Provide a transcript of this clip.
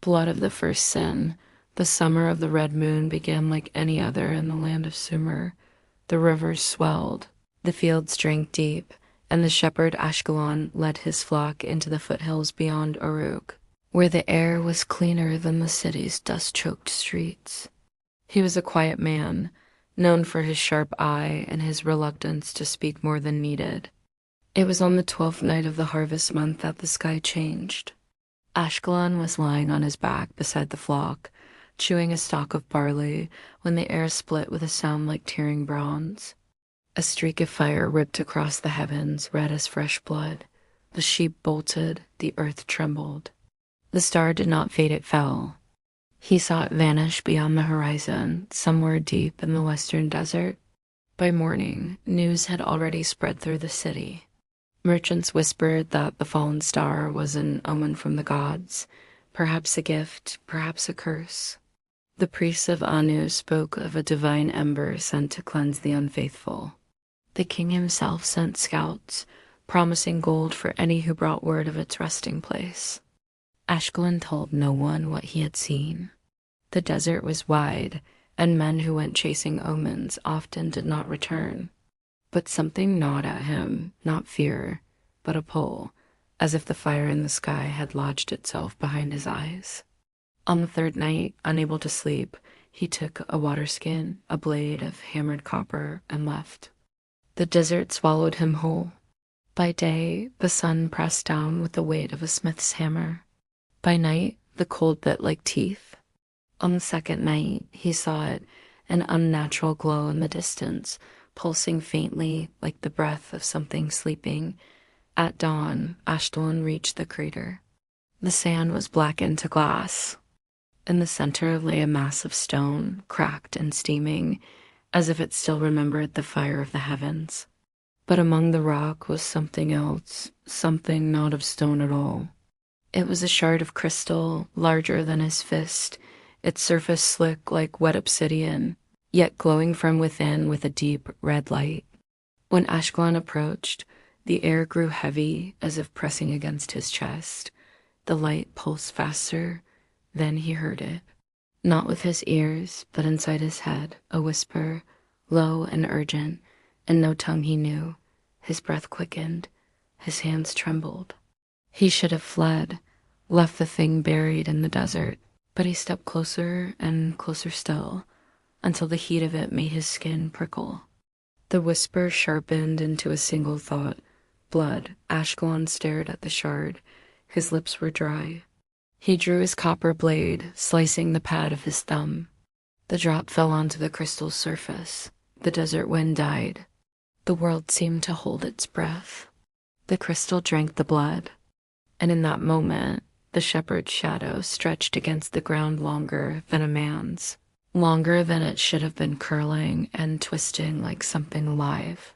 Blood of the first sin. The summer of the red moon began like any other in the land of Sumer. The rivers swelled, the fields drank deep, and the shepherd Ashkelon led his flock into the foothills beyond Uruk, where the air was cleaner than the city's dust-choked streets. He was a quiet man, known for his sharp eye and his reluctance to speak more than needed. It was on the 12th night of the harvest month that the sky changed. Ashkelon was lying on his back beside the flock, chewing a stalk of barley, when the air split with a sound like tearing bronze. A streak of fire ripped across the heavens, red as fresh blood. The sheep bolted, the earth trembled. The star did not fade, it fell. He saw it vanish beyond the horizon, somewhere deep in the western desert. By morning, news had already spread through the city. Merchants whispered that the fallen star was an omen from the gods, perhaps a gift, perhaps a curse. The priests of Anu spoke of a divine ember sent to cleanse the unfaithful. The king himself sent scouts, promising gold for any who brought word of its resting place. Ashkelon told no one what he had seen. The desert was wide, and men who went chasing omens often did not return. But something gnawed at him, not fear, but a pull, as if the fire in the sky had lodged itself behind his eyes. On the third night, unable to sleep, he took a water skin, a blade of hammered copper, and left. The desert swallowed him whole. By day, the sun pressed down with the weight of a smith's hammer. By night, the cold bit like teeth. On the second night, he saw it, an unnatural glow in the distance, pulsing faintly like the breath of something sleeping. At dawn, Ashkelon reached the crater. The sand was blackened to glass. In the center lay a mass of stone, cracked and steaming, as if it still remembered the fire of the heavens. But among the rock was something else, something not of stone at all. It was a shard of crystal, larger than his fist, its surface slick like wet obsidian, yet glowing from within with a deep red light. When Ashkelon approached, the air grew heavy as if pressing against his chest. The light pulsed faster, then he heard it. Not with his ears, but inside his head, a whisper, low and urgent, in no tongue he knew. His breath quickened, his hands trembled. He should have fled, left the thing buried in the desert, but he stepped closer and closer still, until the heat of it made his skin prickle. The whisper sharpened into a single thought. Blood. Ashkelon stared at the shard. His lips were dry. He drew his copper blade, slicing the pad of his thumb. The drop fell onto the crystal's surface. The desert wind died. The world seemed to hold its breath. The crystal drank the blood, and in that moment, the shepherd's shadow stretched against the ground longer than a man's. Longer than it should have been, curling and twisting like something alive.